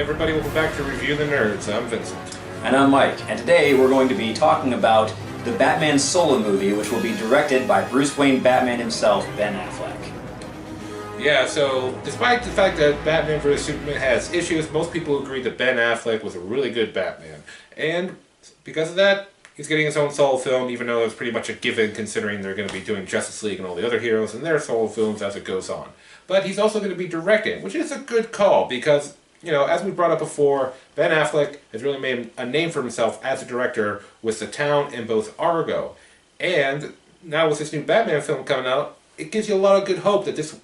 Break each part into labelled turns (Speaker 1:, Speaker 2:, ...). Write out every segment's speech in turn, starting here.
Speaker 1: Everybody, welcome back to Review the Nerds. I'm Vincent.
Speaker 2: And I'm Mike, and today we're going to be talking about the Batman solo movie, which will be directed by Bruce Wayne Batman himself, Ben Affleck.
Speaker 1: Yeah, so despite the fact that Batman vs. Superman has issues, most people agree that Ben Affleck was a really good Batman. And because of that, he's getting his own solo film, even though it's pretty much a given considering they're going to be doing Justice League and all the other heroes in their solo films as it goes on. But he's also going to be directing, which is a good call because, you know, as we brought up before, Ben Affleck has really made a name for himself as a director with The Town and both Argo. And now with this new Batman film coming out, it gives you a lot of good hope that this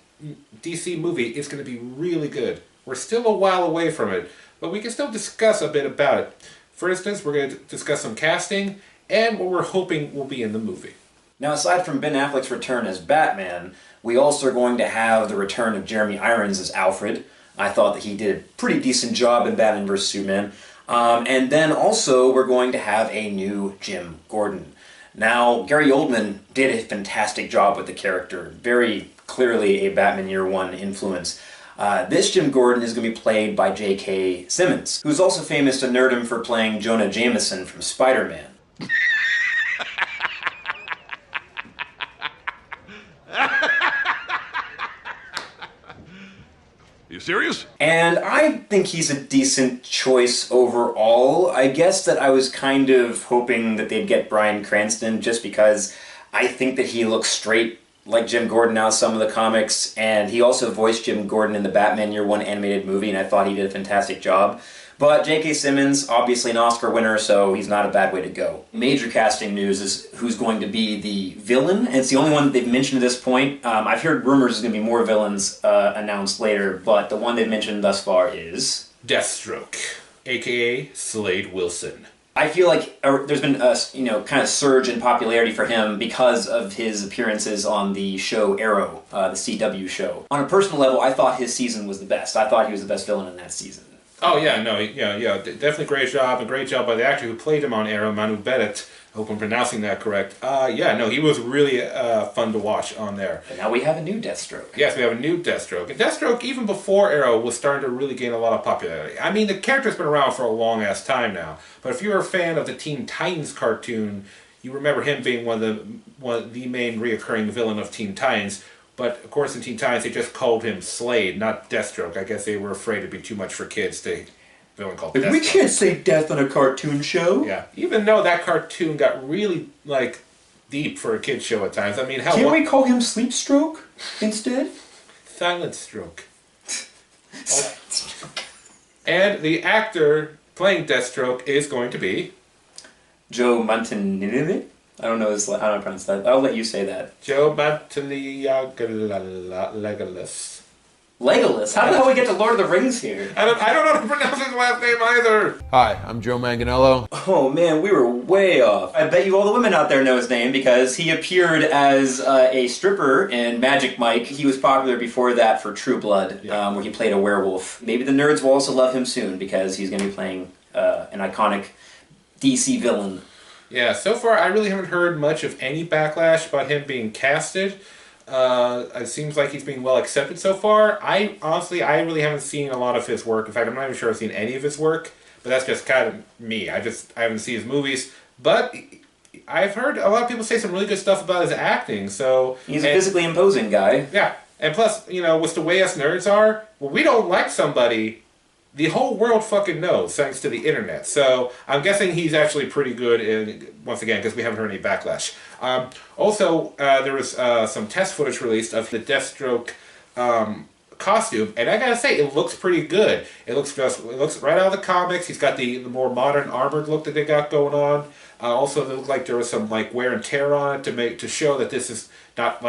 Speaker 1: DC movie is going to be really good. We're still a while away from it, but we can still discuss a bit about it. For instance, we're going to discuss some casting and what we're hoping will be in the movie.
Speaker 2: Now, aside from Ben Affleck's return as Batman, we also are going to have the return of Jeremy Irons as Alfred. I thought that he did a pretty decent job in Batman vs. Superman. And then also we're going to have a new Jim Gordon. Now, Gary Oldman did a fantastic job with the character. Very clearly a Batman Year One influence. This Jim Gordon is going to be played by J.K. Simmons, who's also famous to nerdom for playing Jonah Jameson from Spider-Man.
Speaker 3: You serious?
Speaker 2: And I think he's a decent choice overall. I guess that I was kind of hoping that they'd get Bryan Cranston just because I think that he looks straight like Jim Gordon now in some of the comics, and he also voiced Jim Gordon in the Batman Year One animated movie, and I thought he did a fantastic job. But J.K. Simmons, obviously an Oscar winner, so he's not a bad way to go. Major casting news is who's going to be the villain, and it's the only one that they've mentioned at this point. I've heard rumors there's going to be more villains announced later, but the one they've mentioned thus far is
Speaker 1: Deathstroke, a.k.a. Slade Wilson.
Speaker 2: I feel like there's been a kind of surge in popularity for him because of his appearances on the show Arrow, the CW show. On a personal level, I thought his season was the best. I thought he was the best villain in that season.
Speaker 1: Oh yeah, no, yeah, definitely great job, and great job by the actor who played him on Arrow, Manu Bennett. I hope I'm pronouncing that correct. Yeah, no, he was really fun to watch on there.
Speaker 2: And now we have a new Deathstroke.
Speaker 1: Yes, we have a new Deathstroke. And Deathstroke, even before Arrow, was starting to really gain a lot of popularity. I mean, the character's been around for a long-ass time now, but if you're a fan of the Teen Titans cartoon, you remember him being one of the main reoccurring villain of Teen Titans. But, of course, in Teen Titans, they just called him Slade, not Deathstroke. I guess they were afraid it'd be too much for kids to villain called Deathstroke.
Speaker 2: We can't say death on a cartoon show.
Speaker 1: Yeah, even though that cartoon got really, deep for a kid's show at times. I mean, hell...
Speaker 2: Can't we call him Sleep Stroke instead?
Speaker 1: Silent Stroke. And the actor playing Deathstroke is going to be...
Speaker 2: Joe Manganiello? I don't know how to pronounce that. I'll let you say that.
Speaker 1: Joe Manganiello.
Speaker 2: Legolas? How the hell we get to Lord of the Rings here?
Speaker 1: I don't know how to pronounce his last name either.
Speaker 3: Hi, I'm Joe Manganiello.
Speaker 2: Oh man, we were way off. I bet you all the women out there know his name because he appeared as a stripper in Magic Mike. He was popular before that for True Blood, where he played a werewolf. Maybe the nerds will also love him soon because he's going to be playing an iconic DC villain.
Speaker 1: Yeah, so far I really haven't heard much of any backlash about him being casted. It seems like he's being well accepted so far. I really haven't seen a lot of his work. In fact, I'm not even sure I've seen any of his work, but that's just kind of me. I haven't seen his movies, but I've heard a lot of people say some really good stuff about his acting, so...
Speaker 2: He's a physically imposing guy.
Speaker 1: Yeah, and plus, with the way us nerds are, when we don't like somebody, the whole world fucking knows, thanks to the internet. So I'm guessing he's actually pretty good, once again, because we haven't heard any backlash. Also, there was some test footage released of the Deathstroke costume, and I gotta say, it looks pretty good. It looks right out of the comics. He's got the more modern armored look that they got going on. Also, it looked like there was some wear and tear on it to show that this is not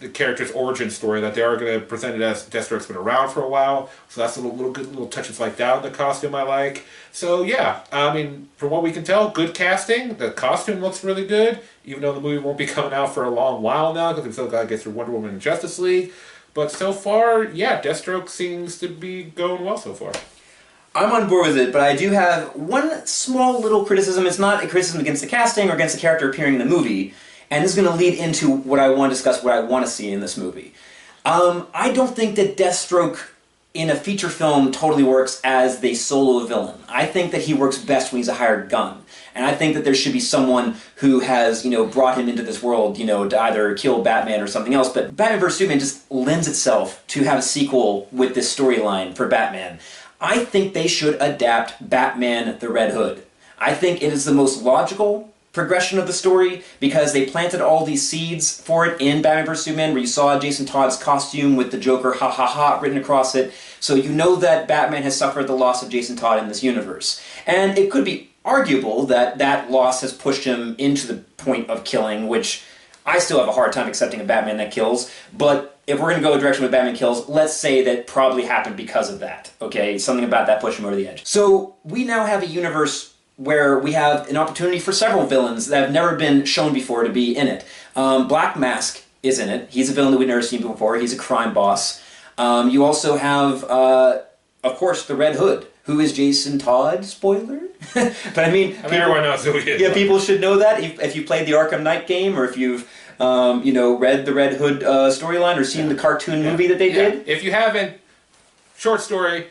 Speaker 1: the character's origin story, that they are going to present it as Deathstroke's been around for a while. So that's good little touches like that in the costume I like. So yeah, I mean, from what we can tell, good casting. The costume looks really good, even though the movie won't be coming out for a long while now because we still got to get through Wonder Woman and Justice League. But so far, yeah, Deathstroke seems to be going well so far.
Speaker 2: I'm on board with it, but I do have one small little criticism. It's not a criticism against the casting or against the character appearing in the movie. And this is going to lead into what I want to discuss, what I want to see in this movie. I don't think that Deathstroke in a feature film totally works as the solo villain. I think that he works best when he's a hired gun. And I think that there should be someone who has, brought him into this world, to either kill Batman or something else. But Batman vs. Superman just lends itself to have a sequel with this storyline for Batman. I think they should adapt Batman the Red Hood. I think it is the most logical progression of the story because they planted all these seeds for it in Batman vs. Superman, where you saw Jason Todd's costume with the Joker ha ha ha written across it. So you know that Batman has suffered the loss of Jason Todd in this universe. And it could be arguable that that loss has pushed him into the point of killing, which I still have a hard time accepting a Batman that kills, but if we're going to go a direction with Batman kills, let's say that probably happened because of that, okay? Something about that pushed him over the edge. So we now have a universe where we have an opportunity for several villains that have never been shown before to be in it. Black Mask is in it. He's a villain that we've never seen before. He's a crime boss. You also have, of course, the Red Hood, who is Jason Todd, spoiler? But I mean
Speaker 1: everyone knows who he is.
Speaker 2: Yeah, people should know that if you played the Arkham Knight game, or if you've read the Red Hood storyline or seen the cartoon movie that they did.
Speaker 1: If you haven't, short story.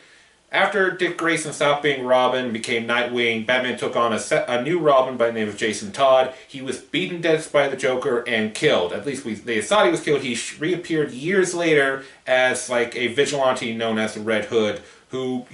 Speaker 1: After Dick Grayson stopped being Robin and became Nightwing, Batman took on a new Robin by the name of Jason Todd. He was beaten to death by the Joker and killed. At least they thought he was killed. He reappeared years later as like a vigilante known as the Red Hood, who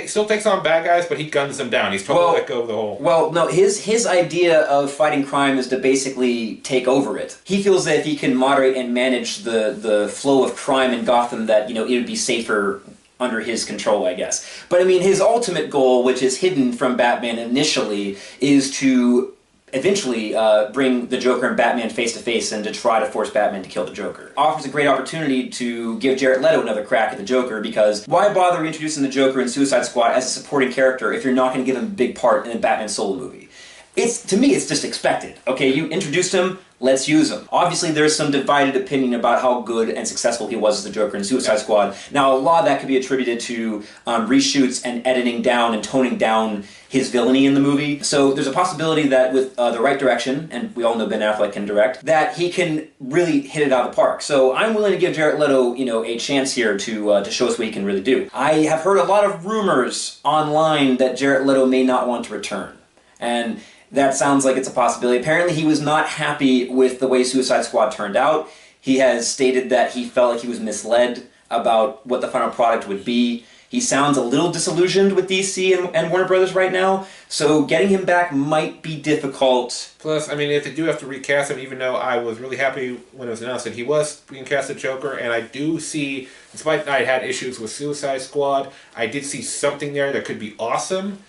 Speaker 1: still takes on bad guys, but he guns them down. He's totally let go of the whole...
Speaker 2: Well, no, his idea of fighting crime is to basically take over it. He feels that if he can moderate and manage the flow of crime in Gotham, that, it would be safer under his control, I guess. But I mean, his ultimate goal, which is hidden from Batman initially, is to eventually bring the Joker and Batman face to face and to try to force Batman to kill the Joker. Offers a great opportunity to give Jared Leto another crack at the Joker, because why bother introducing the Joker in Suicide Squad as a supporting character if you're not going to give him a big part in a Batman solo movie? To me, it's just expected. Okay, you introduced him, let's use him. Obviously, there's some divided opinion about how good and successful he was as the Joker in Suicide Squad. Now, a lot of that could be attributed to reshoots and editing down and toning down his villainy in the movie. So there's a possibility that with the right direction, and we all know Ben Affleck can direct, that he can really hit it out of the park. So I'm willing to give Jared Leto, a chance here to show us what he can really do. I have heard a lot of rumors online that Jared Leto may not want to return. And that sounds like it's a possibility. Apparently he was not happy with the way Suicide Squad turned out. He has stated that he felt like he was misled about what the final product would be. He sounds a little disillusioned with DC and Warner Brothers right now, so getting him back might be difficult.
Speaker 1: Plus, I mean, if they do have to recast him, even though I was really happy when it was announced that he was being cast as Joker, and I do see, despite I had issues with Suicide Squad, I did see something there that could be awesome.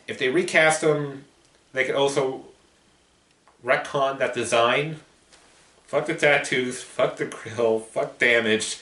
Speaker 1: If they recast him, they could also retcon that design. Fuck the tattoos, fuck the grill, fuck damage.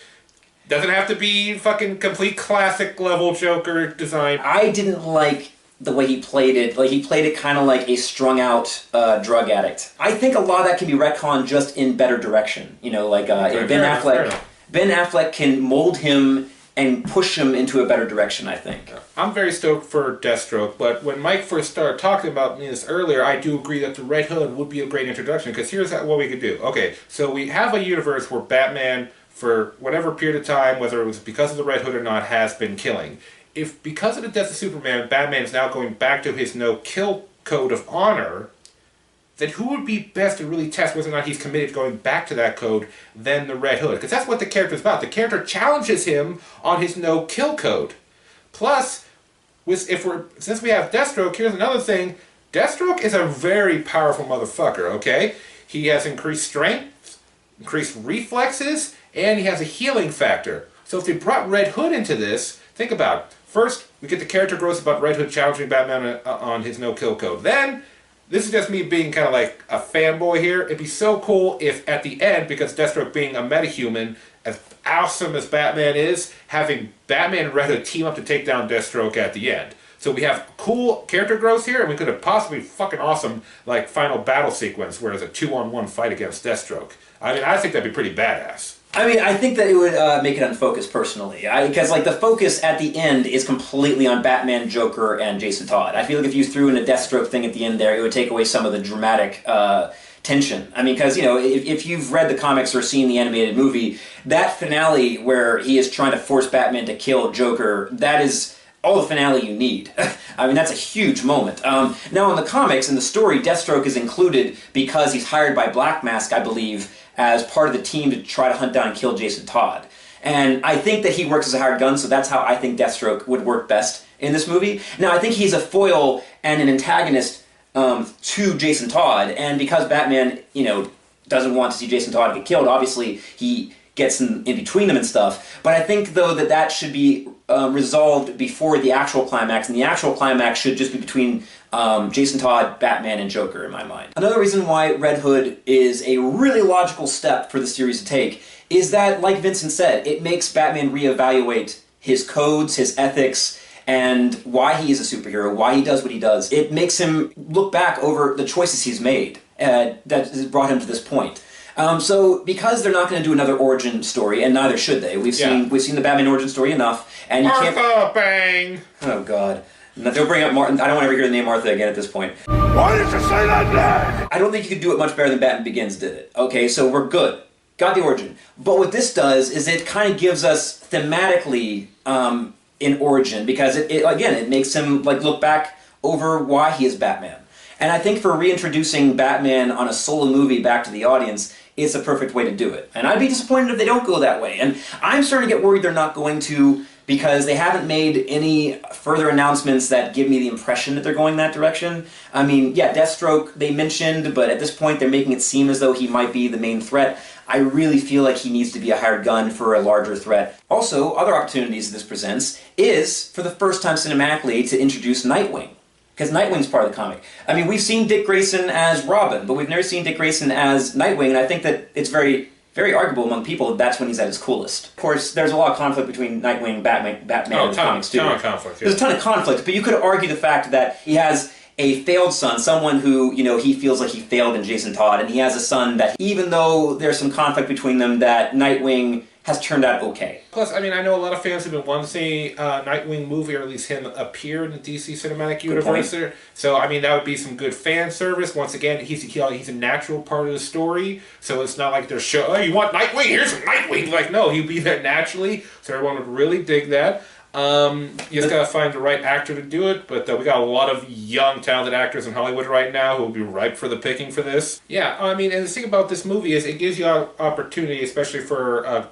Speaker 1: Doesn't have to be fucking complete classic level Joker design.
Speaker 2: I didn't like the way he played it. Like, he played it kind of like a strung out drug addict. I think a lot of that can be retconned just in better direction. Ben Affleck can mold him and push him into a better direction, I think.
Speaker 1: I'm very stoked for Deathstroke, but when Mike first started talking about this earlier, I do agree that the Red Hood would be a great introduction, because here's what we could do. Okay, so we have a universe where Batman, for whatever period of time, whether it was because of the Red Hood or not, has been killing. If, because of the death of Superman, Batman is now going back to his no-kill code of honor, then who would be best to really test whether or not he's committed to going back to that code than the Red Hood? Because that's what the character's about. The character challenges him on his no-kill code. Plus, since we have Deathstroke, here's another thing. Deathstroke is a very powerful motherfucker, okay? He has increased strength, increased reflexes, and he has a healing factor. So if they brought Red Hood into this, think about it. First, we get the character growth about Red Hood challenging Batman on his no-kill code. Then, this is just me being kind of like a fanboy here. It'd be so cool if at the end, because Deathstroke being a metahuman, as awesome as Batman is, having Batman and Red Hood team up to take down Deathstroke at the end. So we have cool character growth here, and we could have possibly fucking awesome like final battle sequence where it's a 2-on-1 fight against Deathstroke. I mean, I think that'd be pretty badass.
Speaker 2: I mean, I think that it would make it unfocused, personally. Because, the focus at the end is completely on Batman, Joker, and Jason Todd. I feel like if you threw in a Deathstroke thing at the end there, it would take away some of the dramatic tension. I mean, because, if you've read the comics or seen the animated movie, that finale where he is trying to force Batman to kill Joker, that is all the finale you need. I mean, that's a huge moment. Now, in the comics, in the story, Deathstroke is included because he's hired by Black Mask, I believe, as part of the team to try to hunt down and kill Jason Todd. And I think that he works as a hired gun, so that's how I think Deathstroke would work best in this movie. Now, I think he's a foil and an antagonist to Jason Todd, and because Batman, doesn't want to see Jason Todd get killed, obviously he gets in between them and stuff. But I think, though, that should be resolved before the actual climax, and the actual climax should just be between Jason Todd, Batman, and Joker, in my mind. Another reason why Red Hood is a really logical step for the series to take is that, like Vincent said, it makes Batman reevaluate his codes, his ethics, and why he is a superhero, why he does what he does. It makes him look back over the choices he's made that has brought him to this point. So because they're not going to do another origin story, and neither should they, we've seen the Batman origin story enough, and you can't.
Speaker 1: Martha, bang!
Speaker 2: Oh God. No, don't bring up Martin. I don't want to ever hear the name Martha again at this point.
Speaker 3: Why did you say that name?
Speaker 2: I don't think you could do it much better than Batman Begins did it. Okay, so we're good. Got the origin. But what this does is it kind of gives us thematically in origin, because it makes him look back over why he is Batman. And I think for reintroducing Batman on a solo movie back to the audience, it's a perfect way to do it. And I'd be disappointed if they don't go that way. And I'm starting to get worried they're not going to, because they haven't made any further announcements that give me the impression that they're going that direction. I mean, yeah, Deathstroke they mentioned, but at this point they're making it seem as though he might be the main threat. I really feel like he needs to be a hired gun for a larger threat. Also, other opportunities this presents is, for the first time cinematically, to introduce Nightwing. Because Nightwing's part of the comic. I mean, we've seen Dick Grayson as Robin, but we've never seen Dick Grayson as Nightwing, and I think that it's very, very arguable among people that that's when he's at his coolest. Of course, there's a lot of conflict between Nightwing and Batman in the comics, too.
Speaker 1: Ton of conflict, yeah.
Speaker 2: There's a ton of conflict, but you could argue the fact that he has a failed son, someone who, he feels like he failed in Jason Todd, and he has a son that, even though there's some conflict between them, that Nightwing has turned out okay.
Speaker 1: Plus, I mean, I know a lot of fans have been wanting to see a Nightwing movie, or at least him appear in the DC Cinematic Universe. So, I mean, that would be some good fan service. Once again, he's a natural part of the story, so it's not like they're oh, you want Nightwing? Here's some Nightwing! Like, no, he'd be there naturally, so everyone would really dig that. You just gotta find the right actor to do it, but we got a lot of young, talented actors in Hollywood right now who will be ripe for the picking for this. Yeah, I mean, and the thing about this movie is it gives you an opportunity, especially for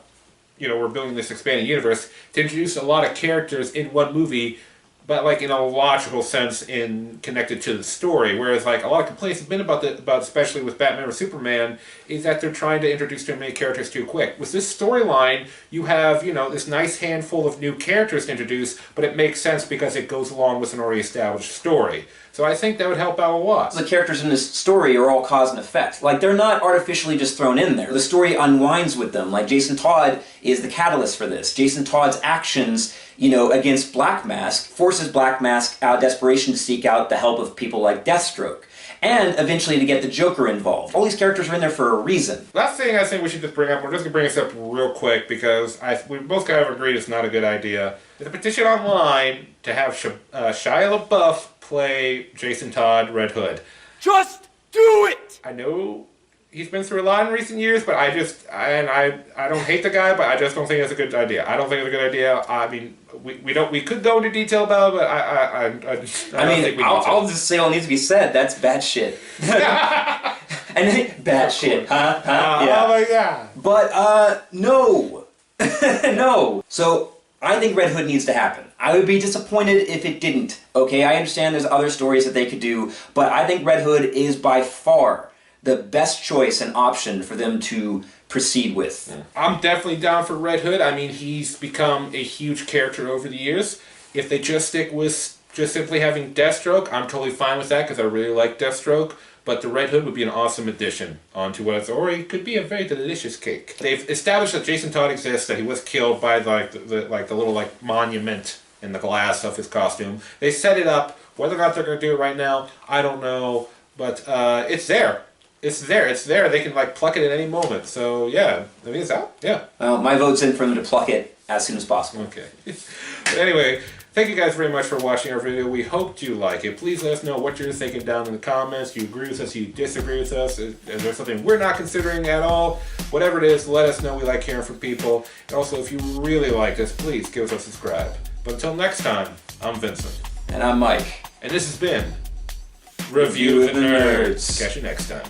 Speaker 1: we're building this expanded universe, to introduce a lot of characters in one movie, but in a logical sense connected to the story. Whereas a lot of complaints have been about especially with Batman or Superman, is that they're trying to introduce too many characters too quick. With this storyline, you have this nice handful of new characters to introduce, but it makes sense because it goes along with an already established story. So I think that would help out a lot.
Speaker 2: The characters in this story are all cause and effect. They're not artificially just thrown in there. The story unwinds with them. Jason Todd is the catalyst for this. Jason Todd's actions, against Black Mask forces Black Mask out of desperation to seek out the help of people like Deathstroke. And eventually to get the Joker involved. All these characters are in there for a reason.
Speaker 1: Last thing I think we should just bring up, we're just going to bring this up real quick because we both kind of agreed it's not a good idea. There's a petition online to have Shia LaBeouf play Jason Todd, Red Hood.
Speaker 3: Just do it!
Speaker 1: I know he's been through a lot in recent years, but I don't hate the guy, but I just don't think it's a good idea. I don't think it's a good idea. I mean, we could go into detail about it, but I don't think we need to.
Speaker 2: I'll just say all needs to be said. That's bad shit. And bad shit, huh? Yeah.
Speaker 1: Oh my god.
Speaker 2: But no, no. So I think Red Hood needs to happen. I would be disappointed if it didn't. Okay, I understand there's other stories that they could do, but I think Red Hood is by far the best choice and option for them to proceed with.
Speaker 1: I'm definitely down for Red Hood. I mean, he's become a huge character over the years. If they just stick with just simply having Deathstroke, I'm totally fine with that because I really like Deathstroke. But the Red Hood would be an awesome addition onto what already could be a very delicious cake. They've established that Jason Todd exists, that he was killed by the little monument in the glass of his costume. They set it up. Whether or not they're going to do it right now, I don't know. But it's there. It's there. They can pluck it at any moment. So yeah, I mean it's out. Yeah.
Speaker 2: Well, my vote's in for them to pluck it as soon as possible.
Speaker 1: Okay. But anyway, Thank you guys very much for watching our video. We hope you like it. Please let us know what you're thinking down in the comments. Do you agree with us? Do you disagree with us? Is there something we're not considering at all? Whatever it is, let us know. We like hearing from people. And also, if you really like us, please give us a subscribe. But until next time, I'm Vincent.
Speaker 2: And I'm Mike.
Speaker 1: And this has been Review the Nerds. Catch you next time.